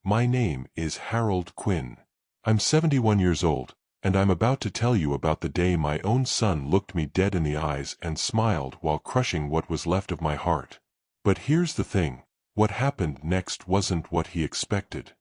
My name is Harold Quinn. I'm 71 years old, and I'm about to tell you about the day my own son looked me dead in the eyes and smiled while crushing what was left of my heart. But here's the thing, what happened next wasn't what he expected.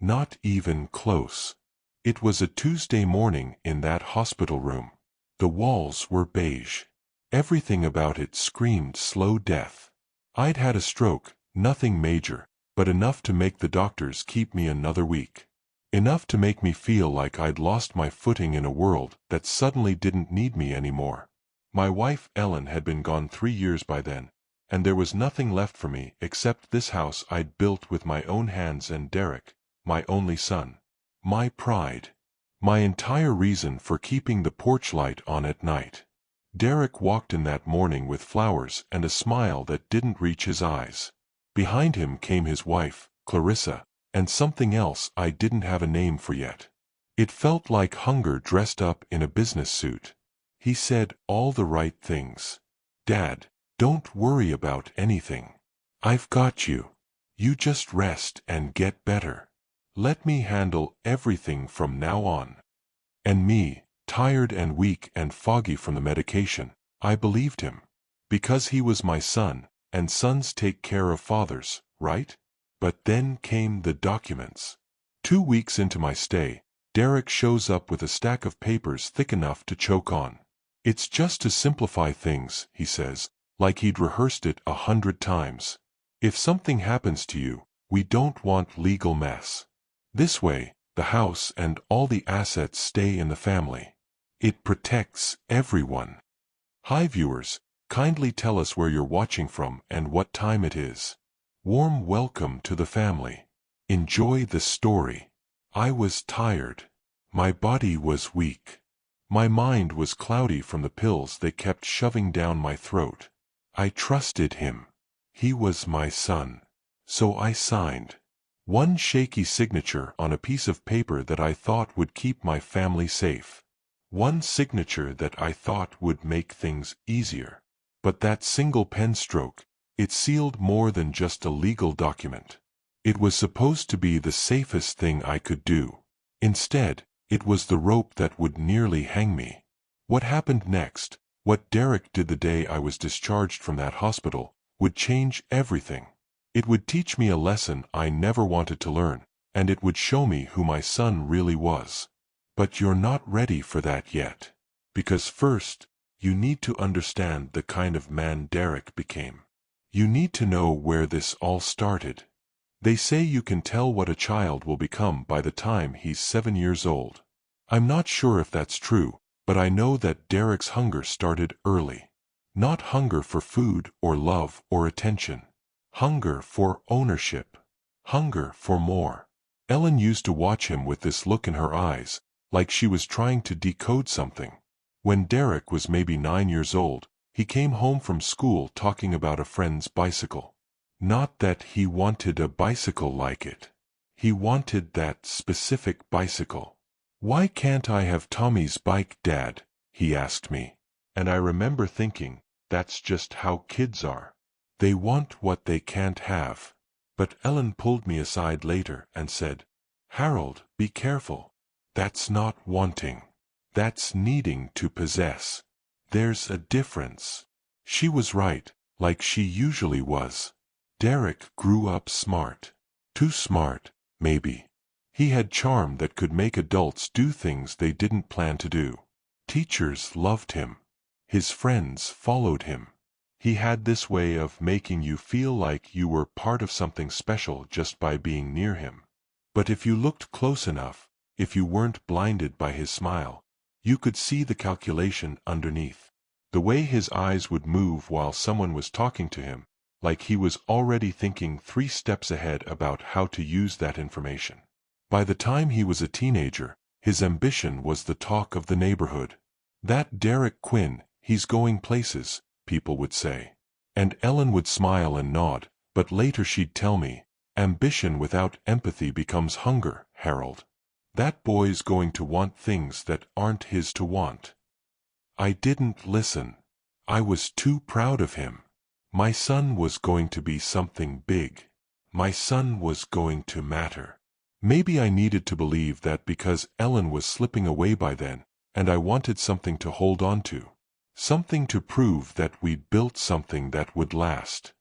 Not even close. It was a Tuesday morning in that hospital room. The walls were beige. Everything about it screamed slow death. I'd had a stroke, nothing major, but enough to make the doctors keep me another week. Enough to make me feel like I'd lost my footing in a world that suddenly didn't need me anymore. My wife Ellen had been gone 3 years by then, and there was nothing left for me except this house I'd built with my own hands and Derek, my only son. My pride. My entire reason for keeping the porch light on at night. Derek walked in that morning with flowers and a smile that didn't reach his eyes. Behind him came his wife, Clarissa, and something else I didn't have a name for yet. It felt like hunger dressed up in a business suit. He said all the right things. "Dad, don't worry about anything. I've got you. You just rest and get better. Let me handle everything from now on." And me, tired and weak and foggy from the medication, I believed him. Because he was my son, and sons take care of fathers, right? But then came the documents. 2 weeks into my stay, Derek shows up with a stack of papers thick enough to choke on. "It's just to simplify things," he says, like he'd rehearsed it 100 times. "If something happens to you, we don't want legal mess. This way, the house and all the assets stay in the family. It protects everyone." Hi viewers, kindly tell us where you're watching from and what time it is. Warm welcome to the family. Enjoy the story. I was tired. My body was weak. My mind was cloudy from the pills they kept shoving down my throat. I trusted him. He was my son. So I signed. One shaky signature on a piece of paper that I thought would keep my family safe. One signature that I thought would make things easier. But that single pen stroke, it sealed more than just a legal document. It was supposed to be the safest thing I could do. Instead, it was the rope that would nearly hang me. What happened next, what Derek did the day I was discharged from that hospital, would change everything. It would teach me a lesson I never wanted to learn, and it would show me who my son really was. But you're not ready for that yet. Because first, you need to understand the kind of man Derek became. You need to know where this all started. They say you can tell what a child will become by the time he's 7 years old. I'm not sure if that's true, but I know that Derek's hunger started early. Not hunger for food or love or attention. Hunger for ownership. Hunger for more. Ellen used to watch him with this look in her eyes, like she was trying to decode something. When Derek was maybe 9 years old, he came home from school talking about a friend's bicycle. Not that he wanted a bicycle like it. He wanted that specific bicycle. "Why can't I have Tommy's bike, Dad?" he asked me. And I remember thinking, that's just how kids are. They want what they can't have. But Ellen pulled me aside later and said, "Harold, be careful. That's not wanting. That's needing to possess. There's a difference." She was right, like she usually was. Derek grew up smart. Too smart, maybe. He had charm that could make adults do things they didn't plan to do. Teachers loved him. His friends followed him. He had this way of making you feel like you were part of something special just by being near him. But if you looked close enough, if you weren't blinded by his smile, you could see the calculation underneath. The way his eyes would move while someone was talking to him, like he was already thinking 3 steps ahead about how to use that information. By the time he was a teenager, his ambition was the talk of the neighborhood. "That Derek Quinn, he's going places," people would say. And Ellen would smile and nod, but later she'd tell me, "Ambition without empathy becomes hunger, Harold. That boy's going to want things that aren't his to want." I didn't listen. I was too proud of him. My son was going to be something big. My son was going to matter. Maybe I needed to believe that because Ellen was slipping away by then, and I wanted something to hold on to. Something to prove that we'd built something that would last.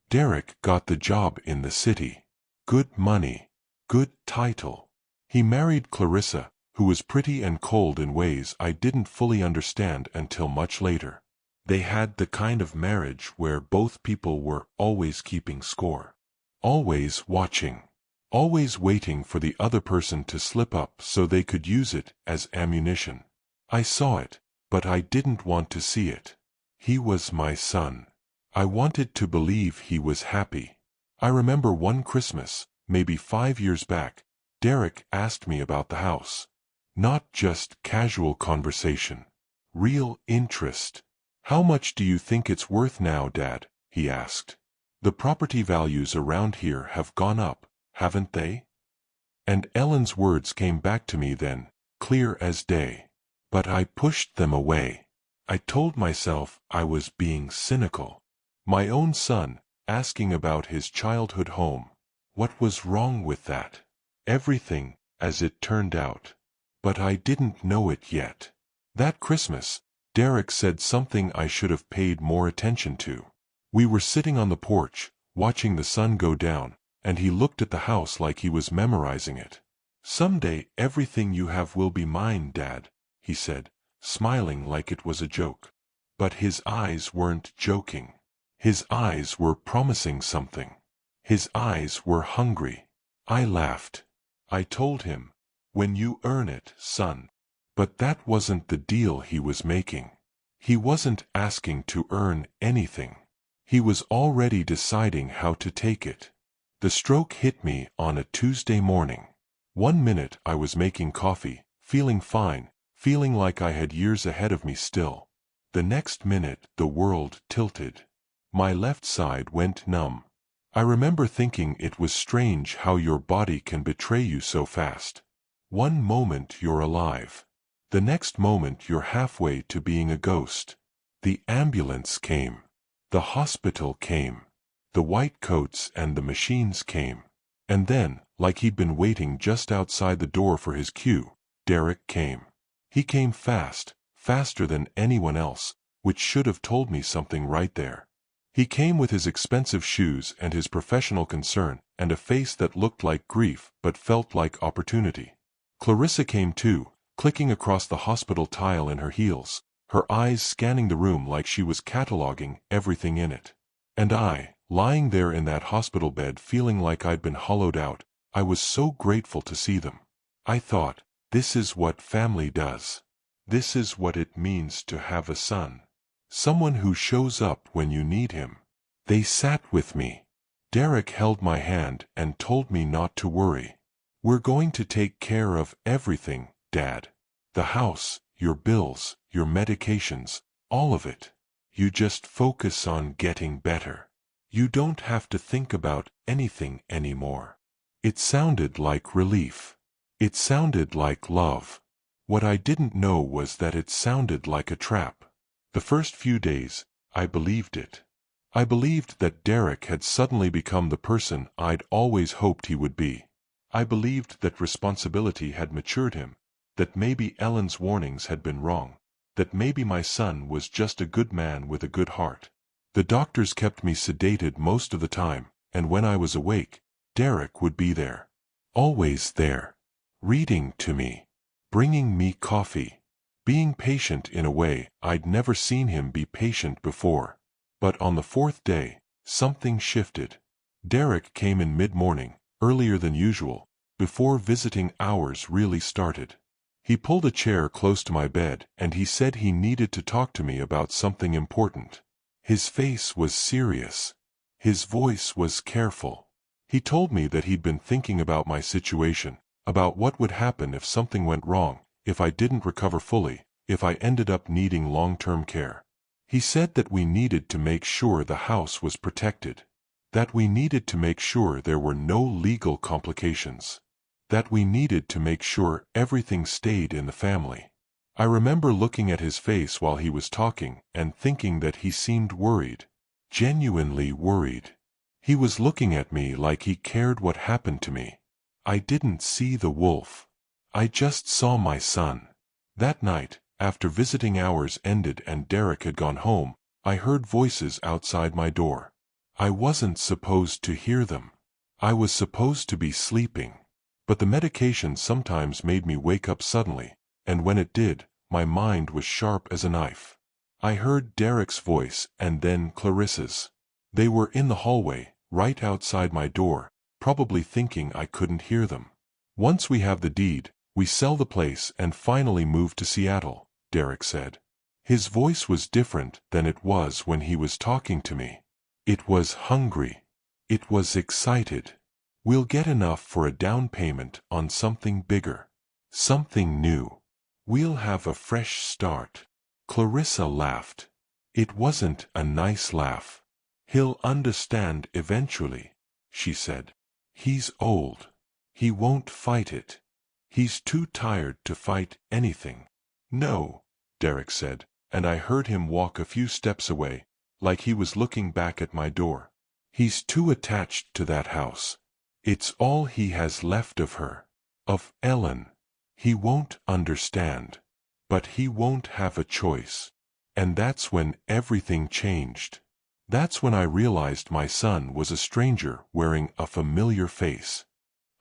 Derek got the job in the city. Good money. Good title. He married Clarissa, who was pretty and cold in ways I didn't fully understand until much later. They had the kind of marriage where both people were always keeping score. Always watching. Always waiting for the other person to slip up so they could use it as ammunition. I saw it, but I didn't want to see it. He was my son. I wanted to believe he was happy. I remember one Christmas, maybe 5 years back, Derek asked me about the house. Not just casual conversation. Real interest. "How much do you think it's worth now, Dad?" he asked. "The property values around here have gone up, haven't they?" And Ellen's words came back to me then, clear as day. But I pushed them away. I told myself I was being cynical. My own son, asking about his childhood home. What was wrong with that? Everything, as it turned out. But I didn't know it yet. That Christmas, Derek said something I should have paid more attention to. We were sitting on the porch, watching the sun go down, and he looked at the house like he was memorizing it. "Someday everything you have will be mine, Dad," he said, smiling like it was a joke. But his eyes weren't joking. His eyes were promising something. His eyes were hungry. I laughed. I told him, "When you earn it, son." But that wasn't the deal he was making. He wasn't asking to earn anything. He was already deciding how to take it. The stroke hit me on a Tuesday morning. 1 minute I was making coffee, feeling fine, feeling like I had years ahead of me still. The next minute the world tilted. My left side went numb. I remember thinking it was strange how your body can betray you so fast. One moment you're alive. The next moment you're halfway to being a ghost. The ambulance came. The hospital came. The white coats and the machines came. And then, like he'd been waiting just outside the door for his cue, Derek came. He came fast, faster than anyone else, which should have told me something right there. He came with his expensive shoes and his professional concern, and a face that looked like grief but felt like opportunity. Clarissa came too, clicking across the hospital tile in her heels, her eyes scanning the room like she was cataloging everything in it. And I, lying there in that hospital bed feeling like I'd been hollowed out, I was so grateful to see them. I thought, this is what family does. This is what it means to have a son. Someone who shows up when you need him. They sat with me. Derek held my hand and told me not to worry. "We're going to take care of everything, Dad. The house, your bills, your medications, all of it. You just focus on getting better. You don't have to think about anything anymore." It sounded like relief. It sounded like love. What I didn't know was that it sounded like a trap. The first few days, I believed it. I believed that Derek had suddenly become the person I'd always hoped he would be. I believed that responsibility had matured him, that maybe Ellen's warnings had been wrong, that maybe my son was just a good man with a good heart. The doctors kept me sedated most of the time, and when I was awake, Derek would be there. Always there. Reading to me. Bringing me coffee. Being patient in a way I'd never seen him be patient before. But on the 4th day, something shifted. Derek came in mid-morning, earlier than usual, before visiting hours really started. He pulled a chair close to my bed and he said he needed to talk to me about something important. His face was serious. His voice was careful. He told me that he'd been thinking about my situation, about what would happen if something went wrong, if I didn't recover fully, if I ended up needing long-term care. He said that we needed to make sure the house was protected. That we needed to make sure there were no legal complications. That we needed to make sure everything stayed in the family. I remember looking at his face while he was talking and thinking that he seemed worried. Genuinely worried. He was looking at me like he cared what happened to me. I didn't see the wolf. I just saw my son. That night, after visiting hours ended and Derek had gone home, I heard voices outside my door. I wasn't supposed to hear them. I was supposed to be sleeping. But the medication sometimes made me wake up suddenly, and when it did, my mind was sharp as a knife. I heard Derek's voice and then Clarissa's. They were in the hallway, right outside my door, probably thinking I couldn't hear them. Once we have the deed, we sell the place and finally move to Seattle, Derek said. His voice was different than it was when he was talking to me. It was hungry. It was excited. We'll get enough for a down payment on something bigger. Something new. We'll have a fresh start. Clarissa laughed. It wasn't a nice laugh. He'll understand eventually, she said. He's old. He won't fight it. He's too tired to fight anything. No, Derek said, and I heard him walk a few steps away, like he was looking back at my door. He's too attached to that house. It's all he has left of her. Of Ellen. He won't understand. But he won't have a choice. And that's when everything changed. That's when I realized my son was a stranger wearing a familiar face.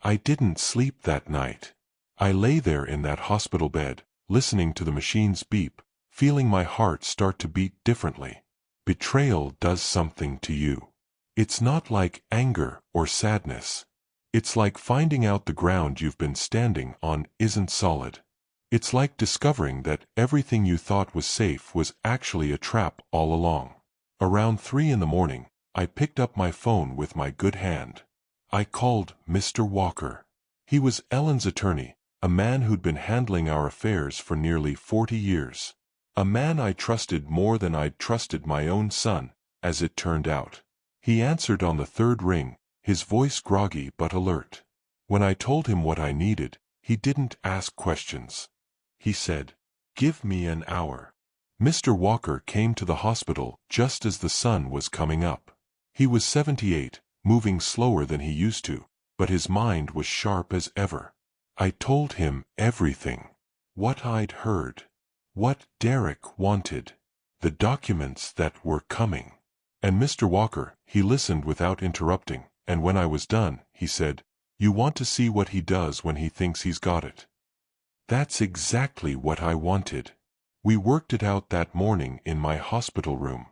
I didn't sleep that night. I lay there in that hospital bed, listening to the machines beep, feeling my heart start to beat differently. Betrayal does something to you. It's not like anger or sadness. It's like finding out the ground you've been standing on isn't solid. It's like discovering that everything you thought was safe was actually a trap all along. Around 3 in the morning, I picked up my phone with my good hand. I called Mr. Walker. He was Ellen's attorney, a man who'd been handling our affairs for nearly 40 years. A man I trusted more than I'd trusted my own son, as it turned out. He answered on the third ring, his voice groggy but alert. When I told him what I needed, he didn't ask questions. He said, "Give me an hour." Mr. Walker came to the hospital just as the sun was coming up. He was 78, moving slower than he used to, but his mind was sharp as ever. I told him everything. What I'd heard. What Derek wanted. The documents that were coming. And Mr. Walker, he listened without interrupting, and when I was done, he said, "You want to see what he does when he thinks he's got it." That's exactly what I wanted. We worked it out that morning in my hospital room.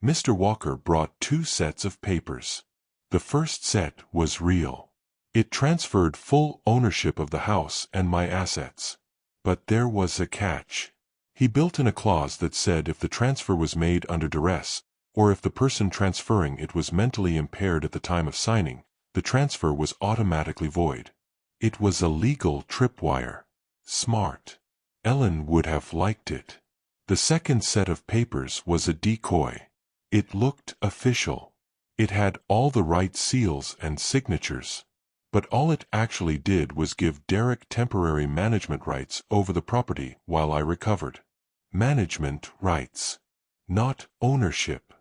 Mr. Walker brought 2 sets of papers. The first set was real. It transferred full ownership of the house and my assets. But there was a catch. He built in a clause that said if the transfer was made under duress, or if the person transferring it was mentally impaired at the time of signing, the transfer was automatically void. It was a legal tripwire. Smart. Ellen would have liked it. The second set of papers was a decoy. It looked official. It had all the right seals and signatures. But all it actually did was give Derek temporary management rights over the property while I recovered. Management rights. Not ownership.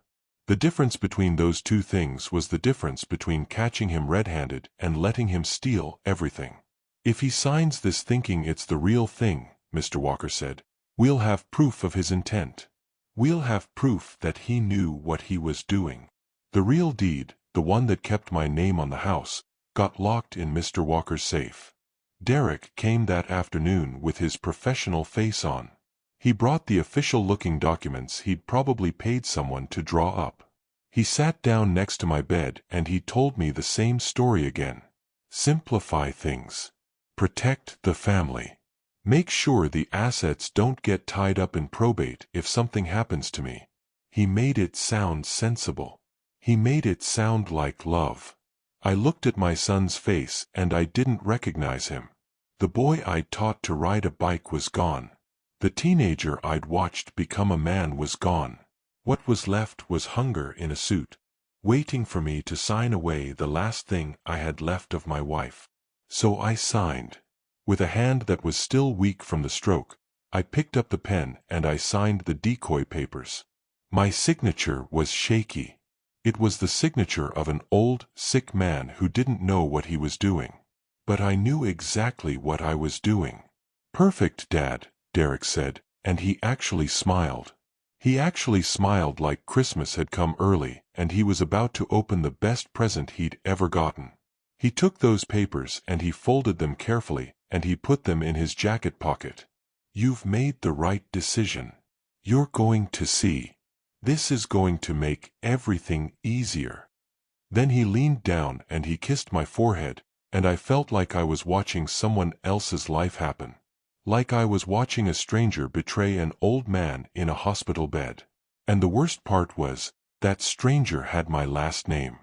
The difference between those 2 things was the difference between catching him red-handed and letting him steal everything. If he signs this thinking it's the real thing, Mr. Walker said, we'll have proof of his intent. We'll have proof that he knew what he was doing. The real deed, the one that kept my name on the house, got locked in Mr. Walker's safe. Derek came that afternoon with his professional face on. He brought the official-looking documents he'd probably paid someone to draw up. He sat down next to my bed and he told me the same story again. Simplify things. Protect the family. Make sure the assets don't get tied up in probate if something happens to me. He made it sound sensible. He made it sound like love. I looked at my son's face and I didn't recognize him. The boy I'd taught to ride a bike was gone. The teenager I'd watched become a man was gone. What was left was hunger in a suit, waiting for me to sign away the last thing I had left of my wife. So I signed. With a hand that was still weak from the stroke, I picked up the pen and I signed the decoy papers. My signature was shaky. It was the signature of an old, sick man who didn't know what he was doing. but I knew exactly what I was doing. "Perfect, Dad," Derek said, and he actually smiled. He actually smiled like Christmas had come early, and he was about to open the best present he'd ever gotten. He took those papers and he folded them carefully, and he put them in his jacket pocket. "You've made the right decision. You're going to see. This is going to make everything easier." Then he leaned down and he kissed my forehead, and I felt like I was watching someone else's life happen. Like I was watching a stranger betray an old man in a hospital bed. And the worst part was, that stranger had my last name.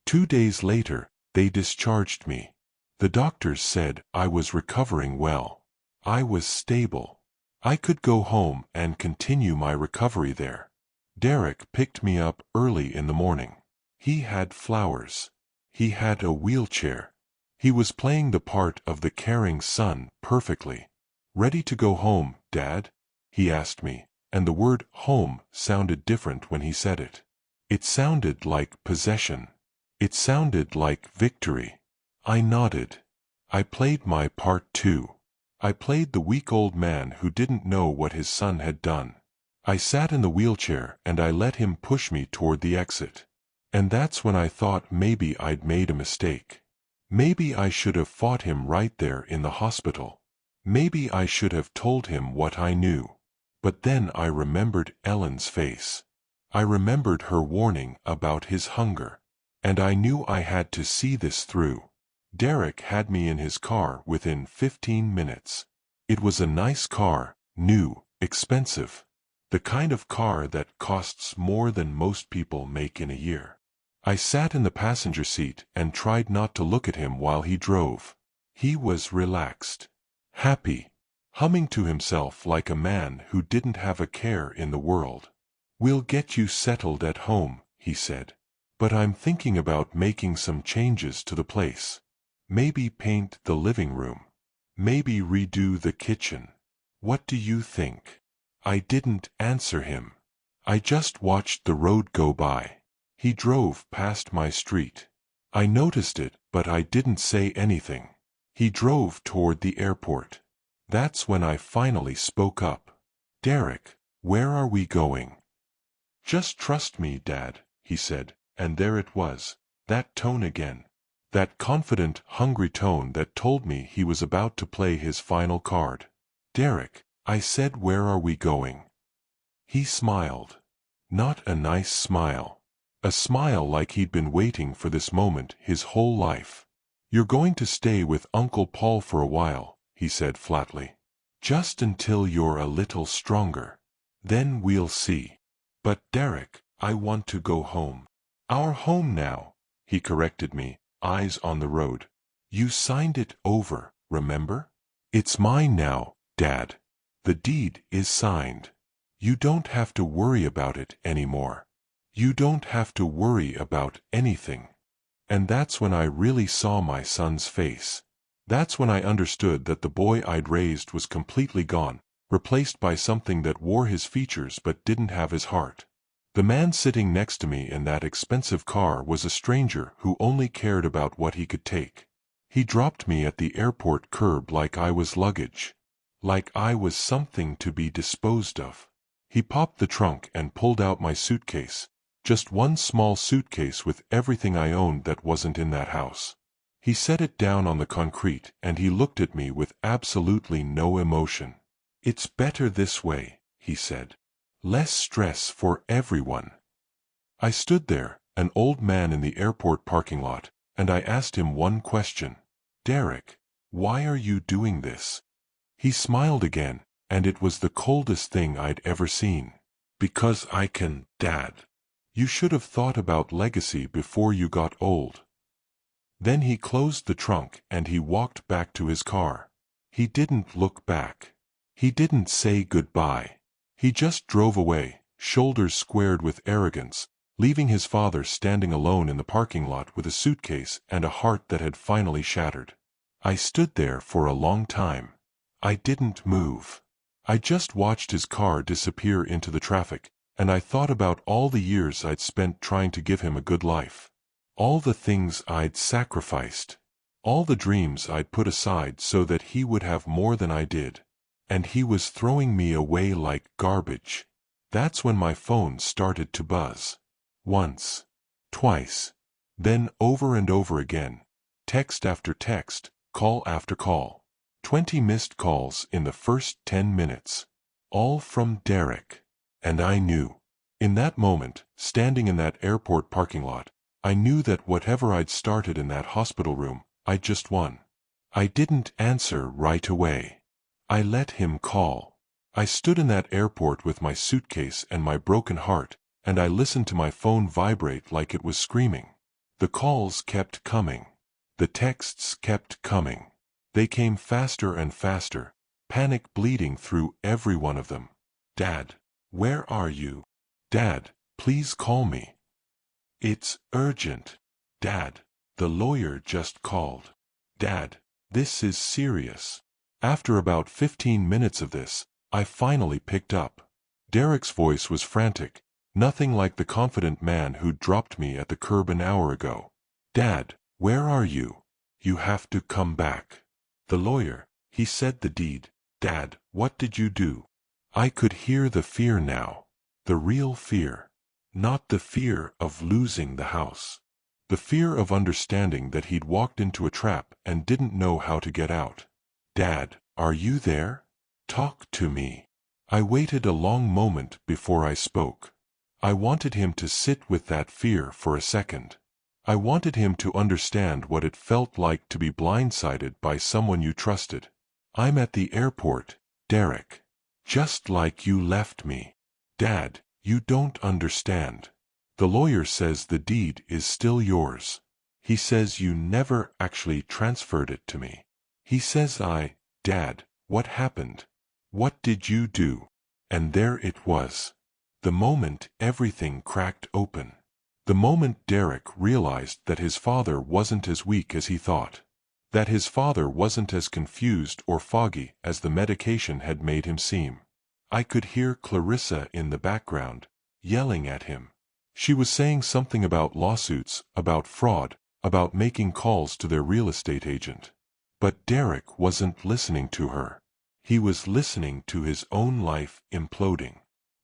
2 days later, they discharged me. The doctors said I was recovering well. I was stable. I could go home and continue my recovery there. Derek picked me up early in the morning. He had flowers. He had a wheelchair. He was playing the part of the caring son perfectly. "Ready to go home, Dad?" he asked me, and the word home sounded different when he said it. It sounded like possession. It sounded like victory. I nodded. I played my part too. I played the weak old man who didn't know what his son had done. I sat in the wheelchair and I let him push me toward the exit. And that's when I thought maybe I'd made a mistake. Maybe I should have fought him right there in the hospital. Maybe I should have told him what I knew. But then I remembered Ellen's face. I remembered her warning about his hunger. And I knew I had to see this through. Derek had me in his car within 15 minutes. It was a nice car, new, expensive. The kind of car that costs more than most people make in a year. I sat in the passenger seat and tried not to look at him while he drove. He was relaxed. Happy. Humming to himself like a man who didn't have a care in the world. "We'll get you settled at home," he said. "But I'm thinking about making some changes to the place. Maybe paint the living room. Maybe redo the kitchen. What do you think?" I didn't answer him. I just watched the road go by. He drove past my street. I noticed it, but I didn't say anything. He drove toward the airport. That's when I finally spoke up. "Derek, where are we going?" "Just trust me, Dad," he said, and there it was, that tone again. That confident, hungry tone that told me he was about to play his final card. "Derek," I said, "where are we going?" He smiled. Not a nice smile. A smile like he'd been waiting for this moment his whole life. "You're going to stay with Uncle Paul for a while," he said flatly. "Just until you're a little stronger. Then we'll see." "But Derek, I want to go home." "Our home now," he corrected me, eyes on the road. "You signed it over, remember? It's mine now, Dad. The deed is signed. You don't have to worry about it anymore. You don't have to worry about anything." And that's when I really saw my son's face. That's when I understood that the boy I'd raised was completely gone, replaced by something that wore his features but didn't have his heart. The man sitting next to me in that expensive car was a stranger who only cared about what he could take. He dropped me at the airport curb like I was luggage. Like I was something to be disposed of. He popped the trunk and pulled out my suitcase. Just one small suitcase with everything I owned that wasn't in that house. He set it down on the concrete and he looked at me with absolutely no emotion. "It's better this way," he said. "Less stress for everyone." I stood there, an old man in the airport parking lot, and I asked him one question. "Derek, why are you doing this?" He smiled again, and it was the coldest thing I'd ever seen. "Because I can, Dad. You should have thought about legacy before you got old." Then he closed the trunk and he walked back to his car. He didn't look back. He didn't say goodbye. He just drove away, shoulders squared with arrogance, leaving his father standing alone in the parking lot with a suitcase and a heart that had finally shattered. I stood there for a long time. I didn't move. I just watched his car disappear into the traffic, and I thought about all the years I'd spent trying to give him a good life. All the things I'd sacrificed. All the dreams I'd put aside so that he would have more than I did. And he was throwing me away like garbage. That's when my phone started to buzz. Once. Twice. Then over and over again. Text after text, call after call. 20 missed calls in the first 10 minutes. All from Derek. And I knew. In that moment, standing in that airport parking lot, I knew that whatever I'd started in that hospital room, I'd just won. I didn't answer right away. I let him call. I stood in that airport with my suitcase and my broken heart, and I listened to my phone vibrate like it was screaming. The calls kept coming. The texts kept coming. They came faster and faster, panic bleeding through every one of them. Dad, where are you? Dad, please call me. It's urgent. Dad, the lawyer just called. Dad, this is serious. After about 15 minutes of this, I finally picked up. Derek's voice was frantic, nothing like the confident man who'd dropped me at the curb an hour ago. Dad, where are you? You have to come back. The lawyer, he said the deed. Dad, what did you do? I could hear the fear now. The real fear. Not the fear of losing the house. The fear of understanding that he'd walked into a trap and didn't know how to get out. Dad, are you there? Talk to me. I waited a long moment before I spoke. I wanted him to sit with that fear for a second. I wanted him to understand what it felt like to be blindsided by someone you trusted. I'm at the airport, Derek. Just like you left me. Dad, you don't understand. The lawyer says the deed is still yours. He says you never actually transferred it to me. He says Dad, what happened? What did you do? And there it was. The moment everything cracked open. The moment Derek realized that his father wasn't as weak as he thought. That his father wasn't as confused or foggy as the medication had made him seem. I could hear Clarissa in the background, yelling at him. She was saying something about lawsuits, about fraud, about making calls to their real estate agent. But Derek wasn't listening to her. He was listening to his own life imploding.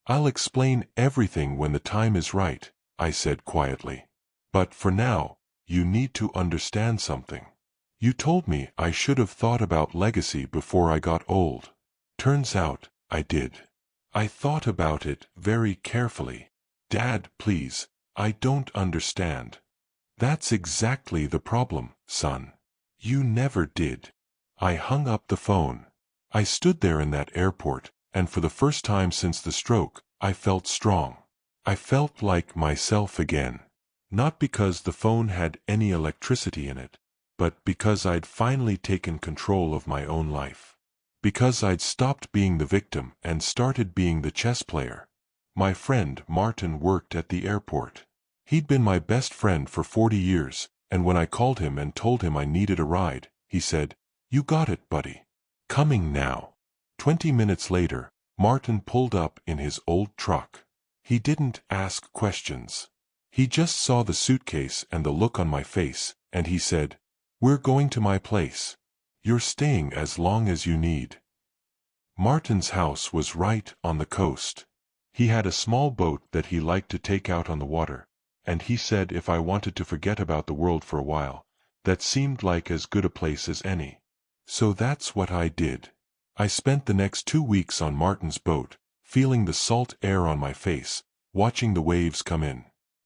I'll explain everything when the time is right, I said quietly. But for now, you need to understand something. You told me I should have thought about legacy before I got old. Turns out, I did. I thought about it very carefully. Dad, please, I don't understand. That's exactly the problem, son. You never did. I hung up the phone. I stood there in that airport, and for the first time since the stroke, I felt strong. I felt like myself again. Not because the phone had any electricity in it, but because I'd finally taken control of my own life. Because I'd stopped being the victim and started being the chess player. My friend Martin worked at the airport. He'd been my best friend for 40 years, and when I called him and told him I needed a ride, he said, "You got it, buddy. Coming now." 20 minutes later, Martin pulled up in his old truck. He didn't ask questions. He just saw the suitcase and the look on my face, and he said, "We're going to my place. You're staying as long as you need." Martin's house was right on the coast. He had a small boat that he liked to take out on the water, and he said if I wanted to forget about the world for a while, that seemed like as good a place as any. So that's what I did. I spent the next 2 weeks on Martin's boat, feeling the salt air on my face, watching the waves come in.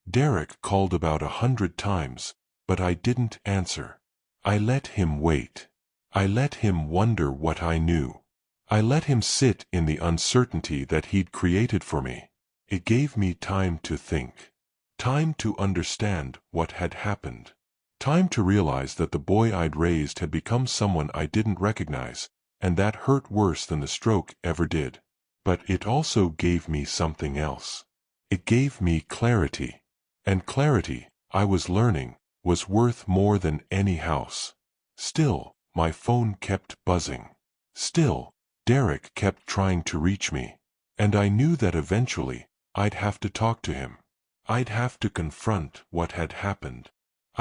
Derek called about 100 times, but I didn't answer. I let him wait. I let him wonder what I knew. I let him sit in the uncertainty that he'd created for me. It gave me time to think. Time to understand what had happened. Time to realize that the boy I'd raised had become someone I didn't recognize, and that hurt worse than the stroke ever did. But it also gave me something else. It gave me clarity. And clarity, I was learning, was worth more than any house. Still, my phone kept buzzing. Still, Derek kept trying to reach me. And I knew that eventually, I'd have to talk to him. I'd have to confront what had happened.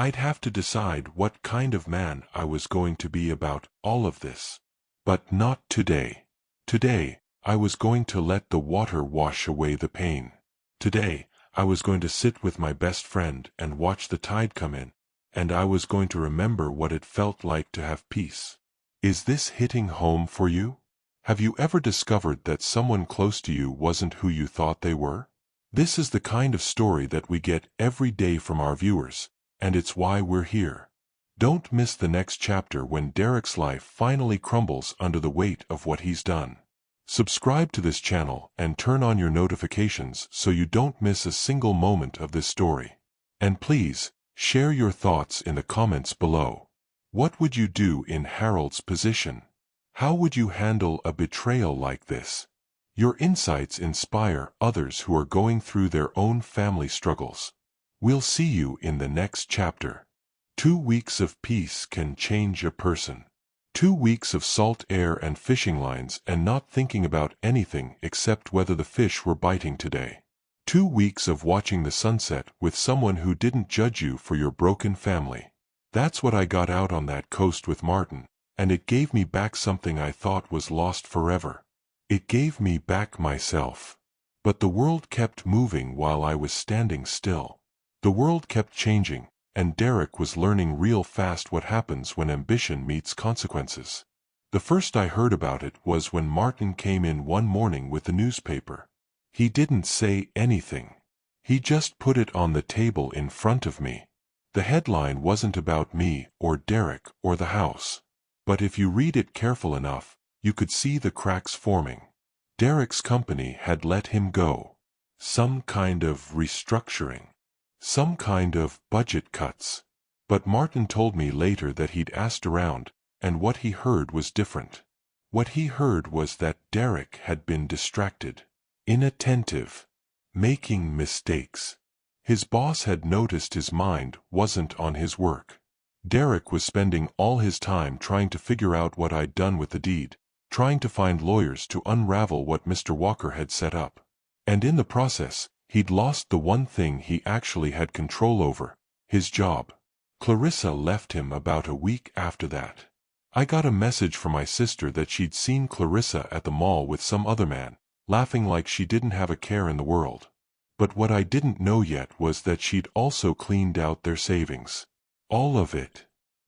I'd have to decide what kind of man I was going to be about all of this. But not today. Today, I was going to let the water wash away the pain. Today, I was going to sit with my best friend and watch the tide come in, and I was going to remember what it felt like to have peace. Is this hitting home for you? Have you ever discovered that someone close to you wasn't who you thought they were? This is the kind of story that we get every day from our viewers, and it's why we're here. Don't miss the next chapter when Derek's life finally crumbles under the weight of what he's done. Subscribe to this channel and turn on your notifications so you don't miss a single moment of this story. And please, share your thoughts in the comments below. What would you do in Harold's position? How would you handle a betrayal like this? Your insights inspire others who are going through their own family struggles. We'll see you in the next chapter. 2 weeks of peace can change a person. 2 weeks of salt air and fishing lines and not thinking about anything except whether the fish were biting today. 2 weeks of watching the sunset with someone who didn't judge you for your broken family. That's what I got out on that coast with Martin, and it gave me back something I thought was lost forever. It gave me back myself. But the world kept moving while I was standing still. The world kept changing, and Derek was learning real fast what happens when ambition meets consequences. The first I heard about it was when Martin came in one morning with the newspaper. He didn't say anything. He just put it on the table in front of me. The headline wasn't about me or Derek or the house. But if you read it careful enough, you could see the cracks forming. Derek's company had let him go. Some kind of restructuring. Some kind of budget cuts. But Martin told me later that he'd asked around, and what he heard was different. What he heard was that Derek had been distracted, inattentive, making mistakes. His boss had noticed his mind wasn't on his work. Derek was spending all his time trying to figure out what I'd done with the deed, trying to find lawyers to unravel what Mr. Walker had set up. And in the process, he'd lost the one thing he actually had control over, his job. Clarissa left him about a week after that. I got a message from my sister that she'd seen Clarissa at the mall with some other man, laughing like she didn't have a care in the world. But what I didn't know yet was that she'd also cleaned out their savings. All of it.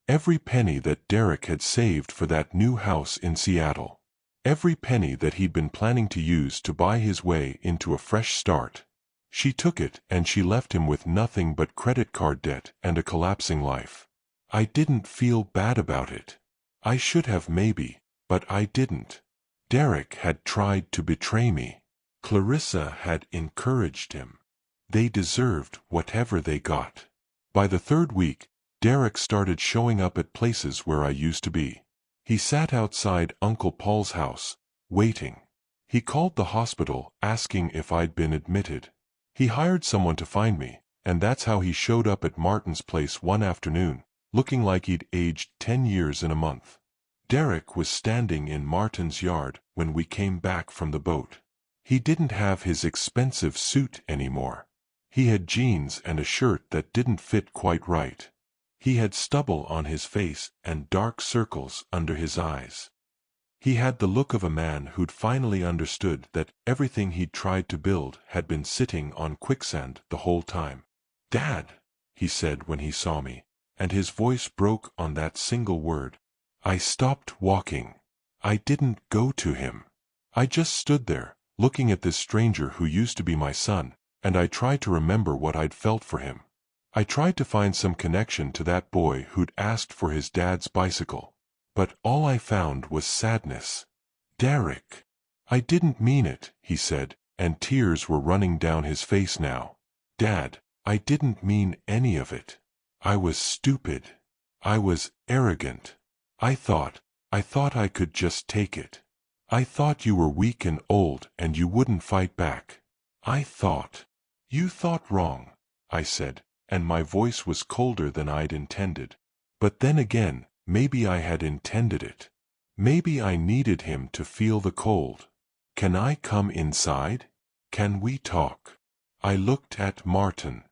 Every penny that Derek had saved for that new house in Seattle. Every penny that he'd been planning to use to buy his way into a fresh start. She took it and she left him with nothing but credit card debt and a collapsing life. I didn't feel bad about it. I should have maybe, but I didn't. Derek had tried to betray me. Clarissa had encouraged him. They deserved whatever they got. By the 3rd week, Derek started showing up at places where I used to be. He sat outside Uncle Paul's house, waiting. He called the hospital asking if I'd been admitted. He hired someone to find me, and that's how he showed up at Martin's place one afternoon, looking like he'd aged 10 years in a month. Derek was standing in Martin's yard when we came back from the boat. He didn't have his expensive suit anymore. He had jeans and a shirt that didn't fit quite right. He had stubble on his face and dark circles under his eyes. He had the look of a man who'd finally understood that everything he'd tried to build had been sitting on quicksand the whole time. "Dad," he said when he saw me, and his voice broke on that single word. I stopped walking. I didn't go to him. I just stood there, looking at this stranger who used to be my son, and I tried to remember what I'd felt for him. I tried to find some connection to that boy who'd asked for his dad's bicycle. But all I found was sadness. "Derek." "I didn't mean it," he said, and tears were running down his face now. "Dad, I didn't mean any of it. I was stupid. I was arrogant. I thought I could just take it. I thought you were weak and old and you wouldn't fight back. I thought." "You thought wrong," I said, and my voice was colder than I'd intended. But then again, maybe I had intended it. Maybe I needed him to feel the cold. "Can I come inside? Can we talk?" I looked at Martin.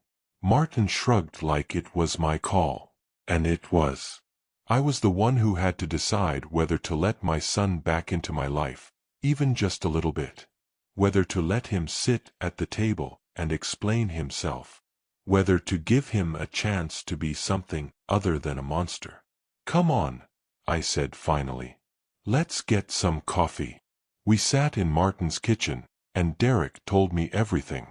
Martin shrugged like it was my call. And it was. I was the one who had to decide whether to let my son back into my life, even just a little bit. Whether to let him sit at the table and explain himself. Whether to give him a chance to be something other than a monster. "Come on," I said finally. "Let's get some coffee." We sat in Martin's kitchen, and Derek told me everything.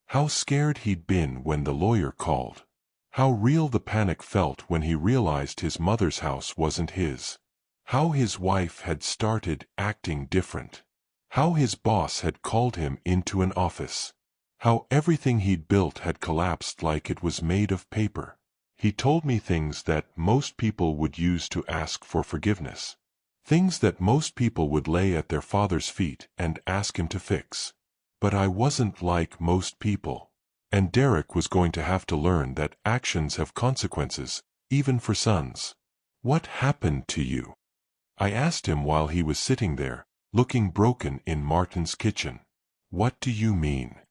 How scared he'd been when the lawyer called. How real the panic felt when he realized his mother's house wasn't his. How his wife had started acting different. How his boss had called him into an office. How everything he'd built had collapsed like it was made of paper. He told me things that most people would use to ask for forgiveness. Things that most people would lay at their father's feet and ask him to fix. But I wasn't like most people. And Derek was going to have to learn that actions have consequences, even for sons. "What happened to you?" I asked him while he was sitting there, looking broken in Martin's kitchen. "What do you mean?"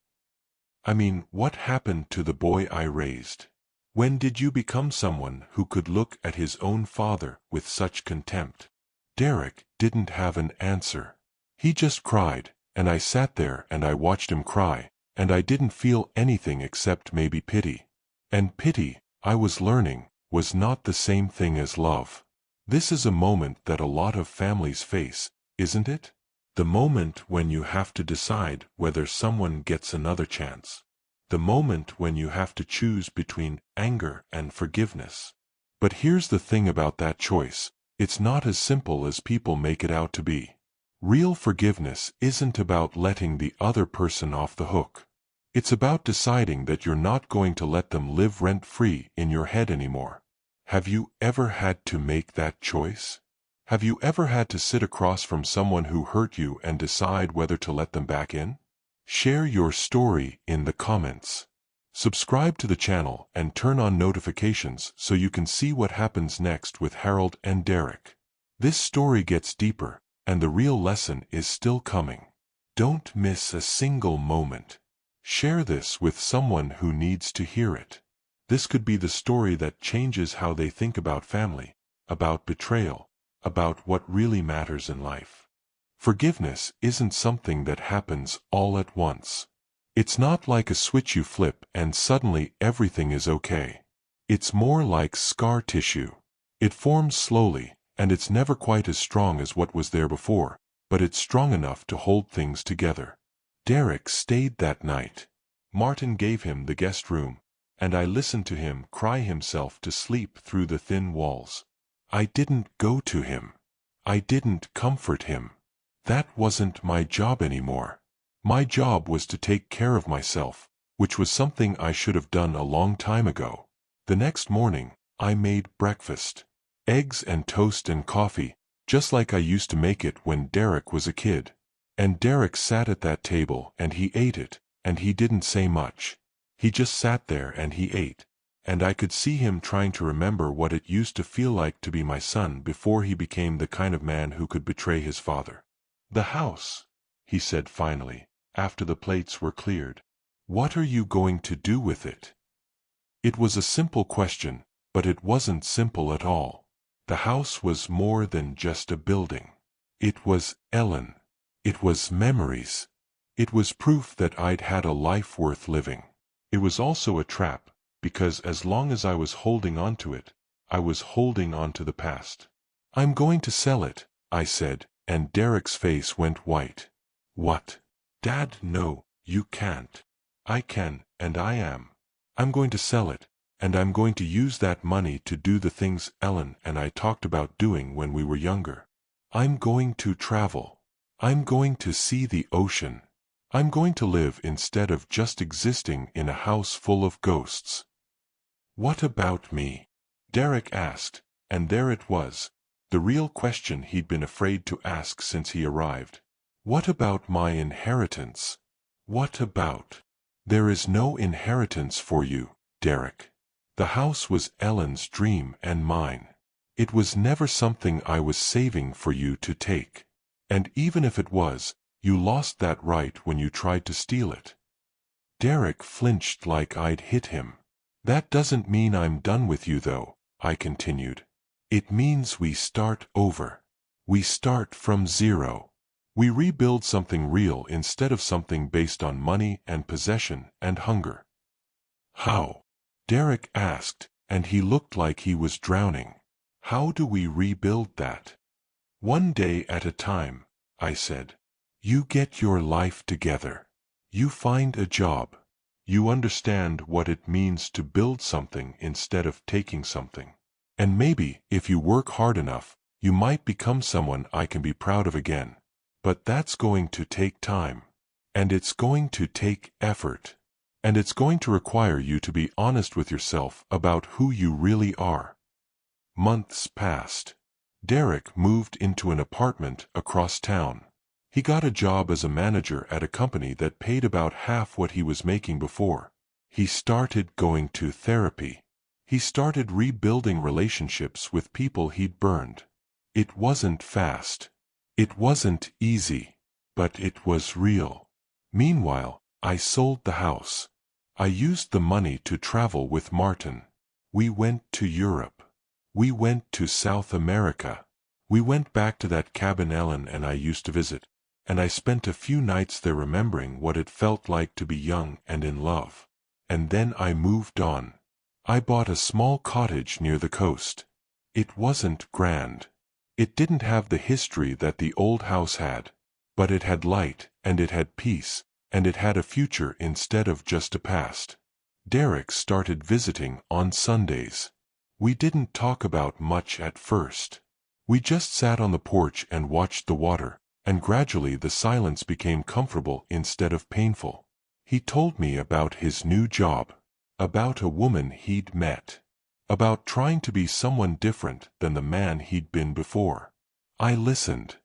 "I mean, what happened to the boy I raised? When did you become someone who could look at his own father with such contempt?" Derek didn't have an answer. He just cried, and I sat there and I watched him cry, and I didn't feel anything except maybe pity. And pity, I was learning, was not the same thing as love. This is a moment that a lot of families face, isn't it? The moment when you have to decide whether someone gets another chance. The moment when you have to choose between anger and forgiveness. But here's the thing about that choice, it's not as simple as people make it out to be. Real forgiveness isn't about letting the other person off the hook. It's about deciding that you're not going to let them live rent-free in your head anymore. Have you ever had to make that choice? Have you ever had to sit across from someone who hurt you and decide whether to let them back in? Share your story in the comments. Subscribe to the channel and turn on notifications so you can see what happens next with Harold and Derek. This story gets deeper, and the real lesson is still coming. Don't miss a single moment. Share this with someone who needs to hear it. This could be the story that changes how they think about family, about betrayal, about what really matters in life. Forgiveness isn't something that happens all at once. It's not like a switch you flip and suddenly everything is okay. It's more like scar tissue. It forms slowly, and it's never quite as strong as what was there before, but it's strong enough to hold things together. Derek stayed that night. Martin gave him the guest room, and I listened to him cry himself to sleep through the thin walls. I didn't go to him. I didn't comfort him. That wasn't my job anymore. My job was to take care of myself, which was something I should have done a long time ago. The next morning, I made breakfast. Eggs and toast and coffee, just like I used to make it when Derek was a kid. And Derek sat at that table and he ate it, and he didn't say much. He just sat there and he ate. And I could see him trying to remember what it used to feel like to be my son before he became the kind of man who could betray his father. "The house," he said finally, after the plates were cleared. "What are you going to do with it?" It was a simple question, but it wasn't simple at all. The house was more than just a building. It was Ellen. It was memories. It was proof that I'd had a life worth living. It was also a trap, because as long as I was holding on to it, I was holding on to the past. "I'm going to sell it," I said, and Derek's face went white. "What?" "Dad, no, you can't." "I can, and I am. I'm going to sell it, and I'm going to use that money to do the things Ellen and I talked about doing when we were younger. I'm going to travel. I'm going to see the ocean. I'm going to live instead of just existing in a house full of ghosts." "What about me?" Derek asked, and there it was, the real question he'd been afraid to ask since he arrived. "What about my inheritance?" "What about?" "There is no inheritance for you, Derek. The house was Ellen's dream and mine. It was never something I was saving for you to take. And even if it was, you lost that right when you tried to steal it." Derek flinched like I'd hit him. That doesn't mean I'm done with you though, I continued. It means we start over. We start from zero. We rebuild something real instead of something based on money and possession and hunger. How? Derek asked, and he looked like he was drowning. How do we rebuild that? One day at a time, I said. You get your life together. You find a job. You understand what it means to build something instead of taking something. And maybe, if you work hard enough, you might become someone I can be proud of again. But that's going to take time. And it's going to take effort. And it's going to require you to be honest with yourself about who you really are. Months passed. Derek moved into an apartment across town. He got a job as a manager at a company that paid about half what he was making before. He started going to therapy. He started rebuilding relationships with people he'd burned. It wasn't fast. It wasn't easy. But it was real. Meanwhile, I sold the house. I used the money to travel with Martin. We went to Europe. We went to South America. We went back to that cabin Ellen and I used to visit, and I spent a few nights there remembering what it felt like to be young and in love. And then I moved on. I bought a small cottage near the coast. It wasn't grand. It didn't have the history that the old house had, but it had light, and it had peace, and it had a future instead of just a past. Derek started visiting on Sundays. We didn't talk about much at first. We just sat on the porch and watched the water, and gradually the silence became comfortable instead of painful. He told me about his new job, about a woman he'd met, about trying to be someone different than the man he'd been before. I listened.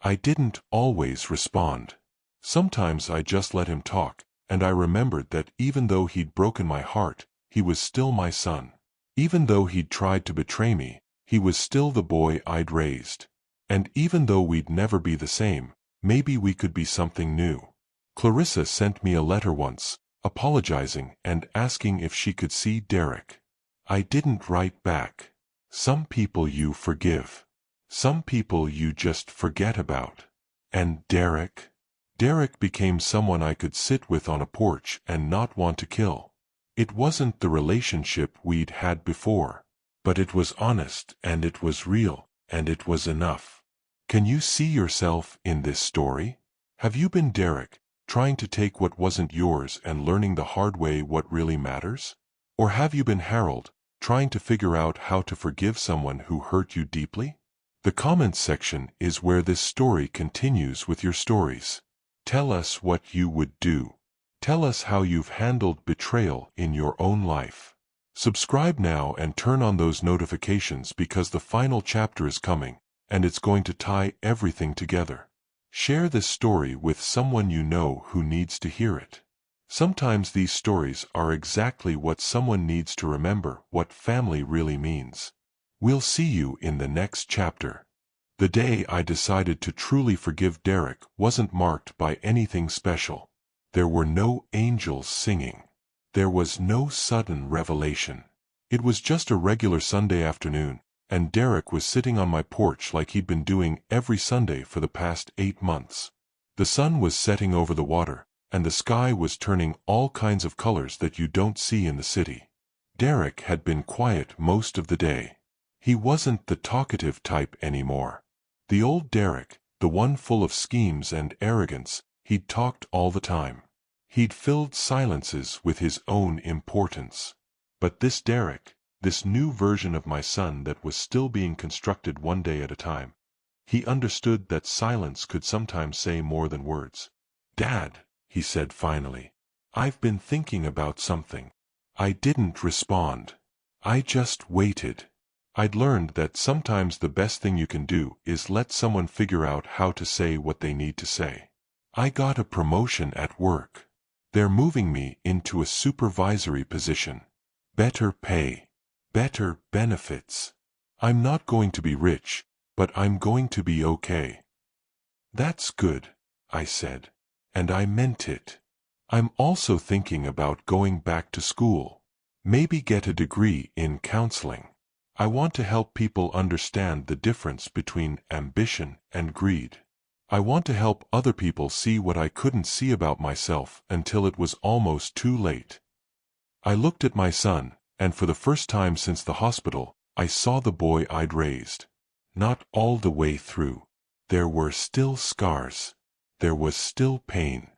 I didn't always respond. Sometimes I just let him talk, and I remembered that even though he'd broken my heart, he was still my son. Even though he'd tried to betray me, he was still the boy I'd raised. And even though we'd never be the same, maybe we could be something new. Clarissa sent me a letter once, apologizing and asking if she could see Derek. I didn't write back. Some people you forgive. Some people you just forget about. And Derek? Derek became someone I could sit with on a porch and not want to kill. It wasn't the relationship we'd had before, but it was honest and it was real, and it was enough. Can you see yourself in this story? Have you been Derek, trying to take what wasn't yours and learning the hard way what really matters? Or have you been Harold, trying to figure out how to forgive someone who hurt you deeply? The comments section is where this story continues with your stories. Tell us what you would do. Tell us how you've handled betrayal in your own life. Subscribe now and turn on those notifications because the final chapter is coming, and it's going to tie everything together. Share this story with someone you know who needs to hear it. Sometimes these stories are exactly what someone needs to remember what family really means. We'll see you in the next chapter. The day I decided to truly forgive Derek wasn't marked by anything special. There were no angels singing. There was no sudden revelation. It was just a regular Sunday afternoon, and Derek was sitting on my porch like he'd been doing every Sunday for the past 8 months. The sun was setting over the water, and the sky was turning all kinds of colors that you don't see in the city. Derek had been quiet most of the day. He wasn't the talkative type anymore. The old Derek, the one full of schemes and arrogance, he'd talked all the time. He'd filled silences with his own importance. But this Derek, this new version of my son that was still being constructed one day at a time, he understood that silence could sometimes say more than words. "Dad," he said finally, "I've been thinking about something." I didn't respond. I just waited. I'd learned that sometimes the best thing you can do is let someone figure out how to say what they need to say. I got a promotion at work. They're moving me into a supervisory position. Better pay. Better benefits. I'm not going to be rich, but I'm going to be okay. That's good, I said. And I meant it. I'm also thinking about going back to school. Maybe get a degree in counseling. I want to help people understand the difference between ambition and greed. I want to help other people see what I couldn't see about myself until it was almost too late. I looked at my son, and for the first time since the hospital, I saw the boy I'd raised. Not all the way through. There were still scars. There was still pain.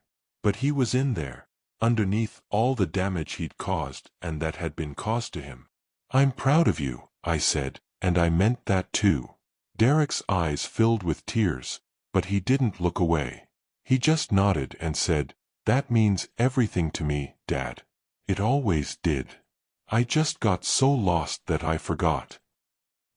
But he was in there, underneath all the damage he'd caused and that had been caused to him. "I'm proud of you," I said, and I meant that too. Derek's eyes filled with tears, but he didn't look away. He just nodded and said, "That means everything to me, Dad. It always did. I just got so lost that I forgot."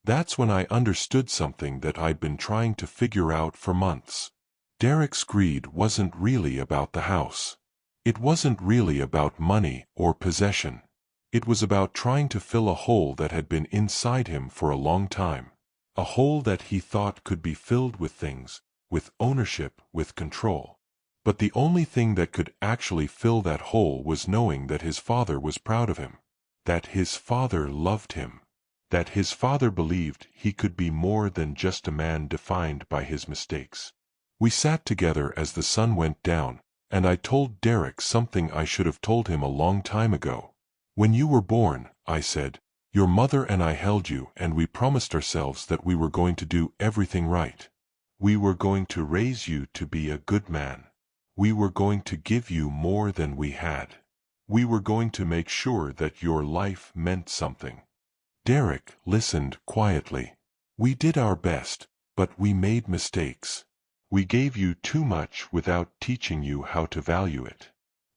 That's when I understood something that I'd been trying to figure out for months. Derek's greed wasn't really about the house. It wasn't really about money or possession. It was about trying to fill a hole that had been inside him for a long time. A hole that he thought could be filled with things, with ownership, with control. But the only thing that could actually fill that hole was knowing that his father was proud of him. That his father loved him. That his father believed he could be more than just a man defined by his mistakes. We sat together as the sun went down, and I told Derek something I should have told him a long time ago. "When you were born," I said, "your mother and I held you and we promised ourselves that we were going to do everything right. We were going to raise you to be a good man. We were going to give you more than we had. We were going to make sure that your life meant something." Derek listened quietly. "We did our best, but we made mistakes. We gave you too much without teaching you how to value it.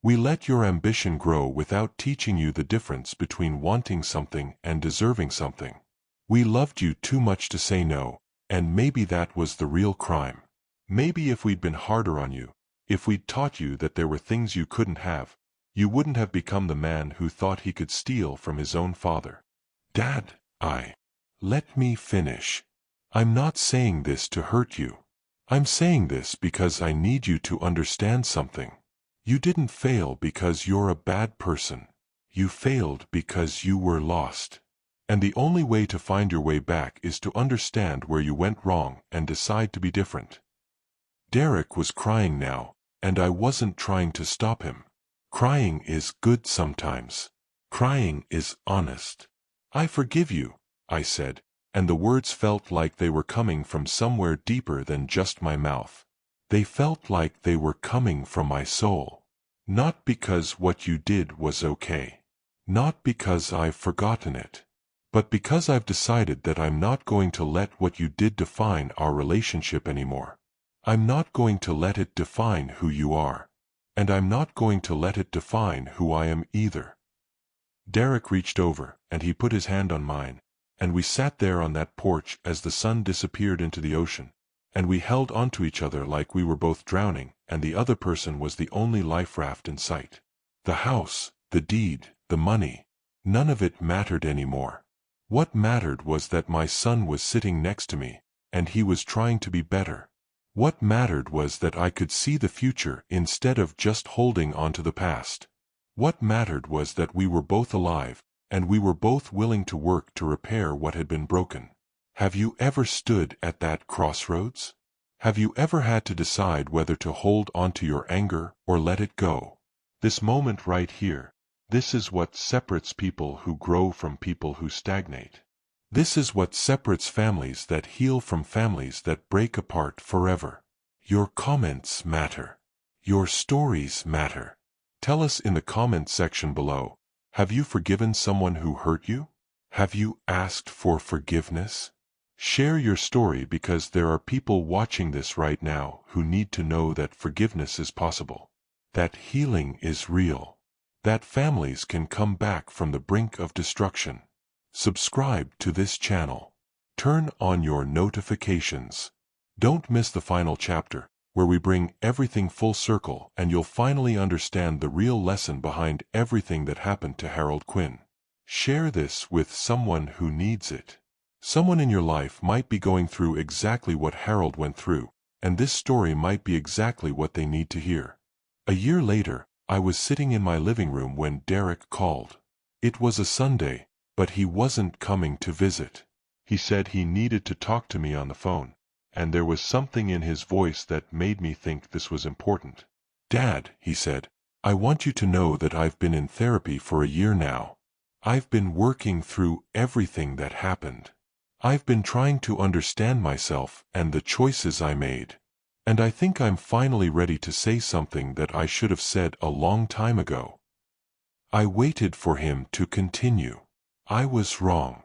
We let your ambition grow without teaching you the difference between wanting something and deserving something. We loved you too much to say no, and maybe that was the real crime. Maybe if we'd been harder on you, if we'd taught you that there were things you couldn't have, you wouldn't have become the man who thought he could steal from his own father." "Dad, let me finish. I'm not saying this to hurt you. I'm saying this because I need you to understand something. You didn't fail because you're a bad person. You failed because you were lost. And the only way to find your way back is to understand where you went wrong and decide to be different." Derek was crying now, and I wasn't trying to stop him. Crying is good sometimes. Crying is honest. "I forgive you," I said, and the words felt like they were coming from somewhere deeper than just my mouth. They felt like they were coming from my soul. Not because what you did was okay. Not because I've forgotten it. But because I've decided that I'm not going to let what you did define our relationship anymore. I'm not going to let it define who you are. And I'm not going to let it define who I am either. Derek reached over, and he put his hand on mine, and we sat there on that porch as the sun disappeared into the ocean, and we held onto each other like we were both drowning, and the other person was the only life raft in sight. The house, the deed, the money, none of it mattered anymore. What mattered was that my son was sitting next to me, and he was trying to be better. What mattered was that I could see the future instead of just holding on to the past. What mattered was that we were both alive, and we were both willing to work to repair what had been broken. Have you ever stood at that crossroads? Have you ever had to decide whether to hold onto your anger or let it go? This moment right here, this is what separates people who grow from people who stagnate. This is what separates families that heal from families that break apart forever. Your comments matter. Your stories matter. Tell us in the comment section below, have you forgiven someone who hurt you? Have you asked for forgiveness? Share your story because there are people watching this right now who need to know that forgiveness is possible, that healing is real, that families can come back from the brink of destruction. Subscribe to this channel. Turn on your notifications. Don't miss the final chapter, where we bring everything full circle and you'll finally understand the real lesson behind everything that happened to Harold Quinn. Share this with someone who needs it. Someone in your life might be going through exactly what Harold went through, and this story might be exactly what they need to hear. A year later, I was sitting in my living room when Derek called. It was a Sunday, but he wasn't coming to visit. He said he needed to talk to me on the phone, and there was something in his voice that made me think this was important. "Dad," he said, "I want you to know that I've been in therapy for a year now. I've been working through everything that happened. I've been trying to understand myself and the choices I made. And I think I'm finally ready to say something that I should have said a long time ago." I waited for him to continue. "I was wrong.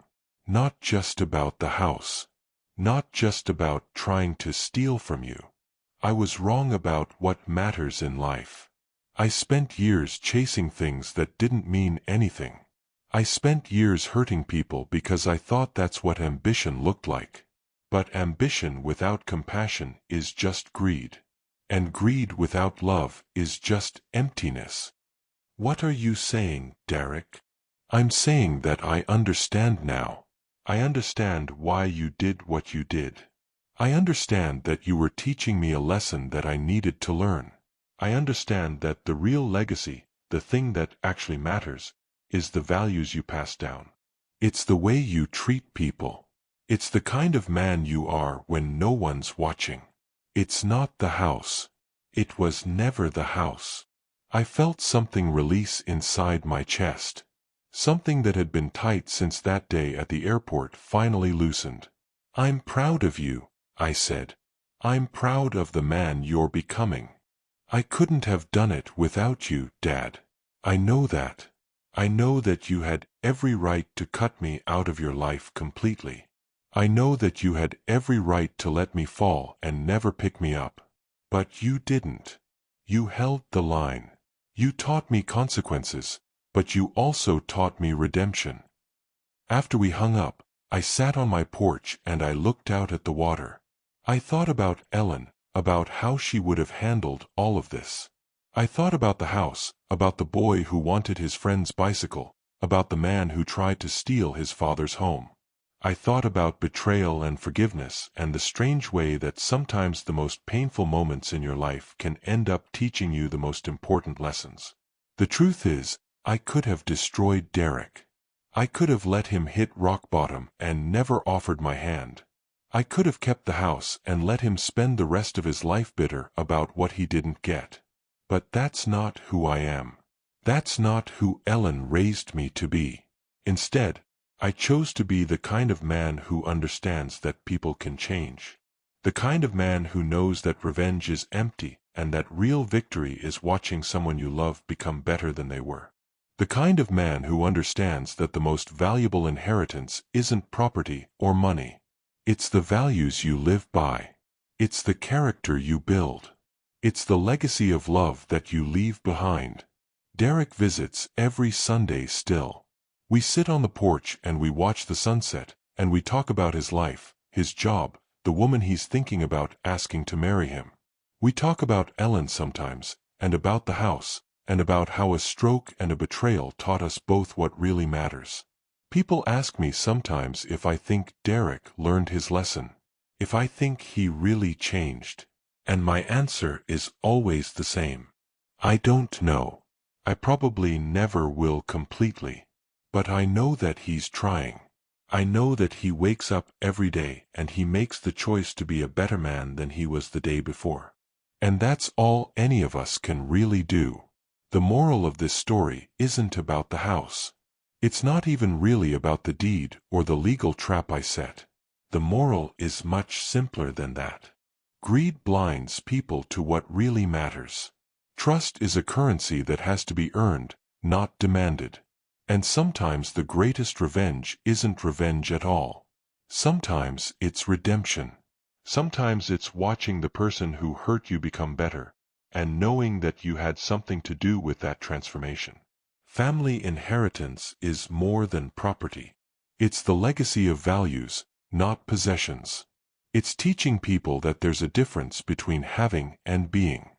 Not just about the house. Not just about trying to steal from you. I was wrong about what matters in life. I spent years chasing things that didn't mean anything. I spent years hurting people because I thought that's what ambition looked like. But ambition without compassion is just greed. And greed without love is just emptiness." "What are you saying, Derek?" "I'm saying that I understand now. I understand why you did what you did. I understand that you were teaching me a lesson that I needed to learn. I understand that the real legacy, the thing that actually matters, is the values you pass down. It's the way you treat people. It's the kind of man you are when no one's watching. It's not the house. It was never the house." I felt something release inside my chest. Something that had been tight since that day at the airport finally loosened. "I'm proud of you," I said. "I'm proud of the man you're becoming. I couldn't have done it without you, Dad. I know that. I know that you had every right to cut me out of your life completely. I know that you had every right to let me fall and never pick me up. But you didn't. You held the line. You taught me consequences, but you also taught me redemption." After we hung up, I sat on my porch and I looked out at the water. I thought about Ellen, about how she would have handled all of this. I thought about the house, about the boy who wanted his friend's bicycle, about the man who tried to steal his father's home. I thought about betrayal and forgiveness and the strange way that sometimes the most painful moments in your life can end up teaching you the most important lessons. The truth is, I could have destroyed Derek. I could have let him hit rock bottom and never offered my hand. I could have kept the house and let him spend the rest of his life bitter about what he didn't get. But that's not who I am. That's not who Ellen raised me to be. Instead, I chose to be the kind of man who understands that people can change. The kind of man who knows that revenge is empty and that real victory is watching someone you love become better than they were. The kind of man who understands that the most valuable inheritance isn't property or money. It's the values you live by. It's the character you build. It's the legacy of love that you leave behind. Derek visits every Sunday still. We sit on the porch and we watch the sunset, and we talk about his life, his job, the woman he's thinking about asking to marry him. We talk about Ellen sometimes, and about the house, and about how a stroke and a betrayal taught us both what really matters. People ask me sometimes if I think Derek learned his lesson, if I think he really changed. And my answer is always the same. I don't know. I probably never will completely. But I know that he's trying. I know that he wakes up every day and he makes the choice to be a better man than he was the day before. And that's all any of us can really do. The moral of this story isn't about the house. It's not even really about the deed or the legal trap I set. The moral is much simpler than that. Greed blinds people to what really matters. Trust is a currency that has to be earned, not demanded. And sometimes the greatest revenge isn't revenge at all. Sometimes it's redemption. Sometimes it's watching the person who hurt you become better, and knowing that you had something to do with that transformation. Family inheritance is more than property. It's the legacy of values, not possessions. It's teaching people that there's a difference between having and being.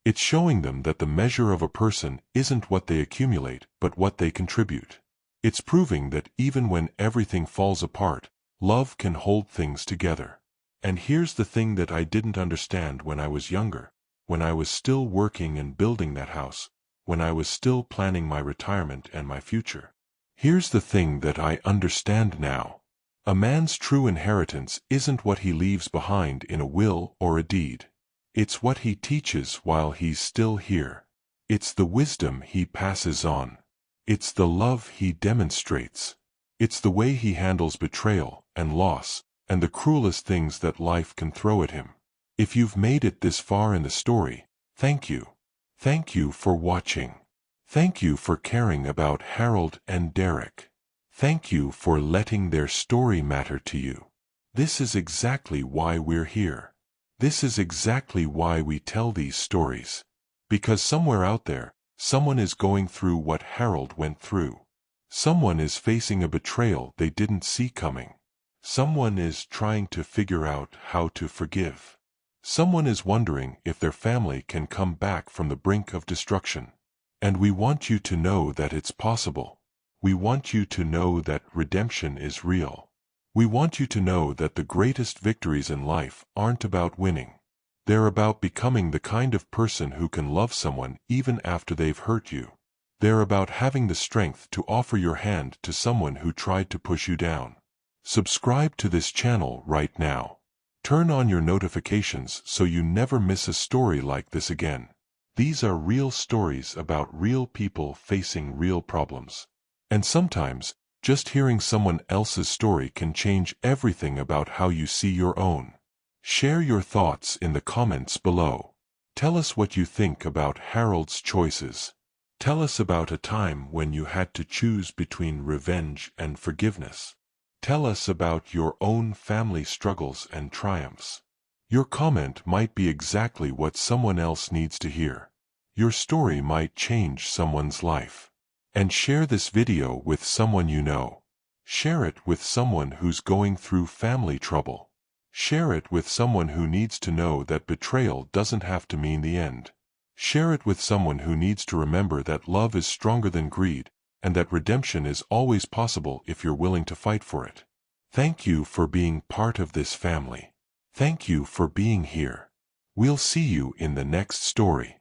It's showing them that the measure of a person isn't what they accumulate, but what they contribute. It's proving that even when everything falls apart, love can hold things together. And here's the thing that I didn't understand when I was younger, when I was still working and building that house, when I was still planning my retirement and my future. Here's the thing that I understand now. A man's true inheritance isn't what he leaves behind in a will or a deed. It's what he teaches while he's still here. It's the wisdom he passes on. It's the love he demonstrates. It's the way he handles betrayal and loss and the cruelest things that life can throw at him. If you've made it this far in the story, thank you. Thank you for watching. Thank you for caring about Harold and Derek. Thank you for letting their story matter to you. This is exactly why we're here. This is exactly why we tell these stories. Because somewhere out there, someone is going through what Harold went through. Someone is facing a betrayal they didn't see coming. Someone is trying to figure out how to forgive. Someone is wondering if their family can come back from the brink of destruction. And we want you to know that it's possible. We want you to know that redemption is real. We want you to know that the greatest victories in life aren't about winning. They're about becoming the kind of person who can love someone even after they've hurt you. They're about having the strength to offer your hand to someone who tried to push you down. Subscribe to this channel right now. Turn on your notifications so you never miss a story like this again. These are real stories about real people facing real problems. And sometimes, just hearing someone else's story can change everything about how you see your own. Share your thoughts in the comments below. Tell us what you think about Harold's choices. Tell us about a time when you had to choose between revenge and forgiveness. Tell us about your own family struggles and triumphs. Your comment might be exactly what someone else needs to hear. Your story might change someone's life. And share this video with someone you know. Share it with someone who's going through family trouble. Share it with someone who needs to know that betrayal doesn't have to mean the end. Share it with someone who needs to remember that love is stronger than greed, and that redemption is always possible if you're willing to fight for it. Thank you for being part of this family. Thank you for being here. We'll see you in the next story.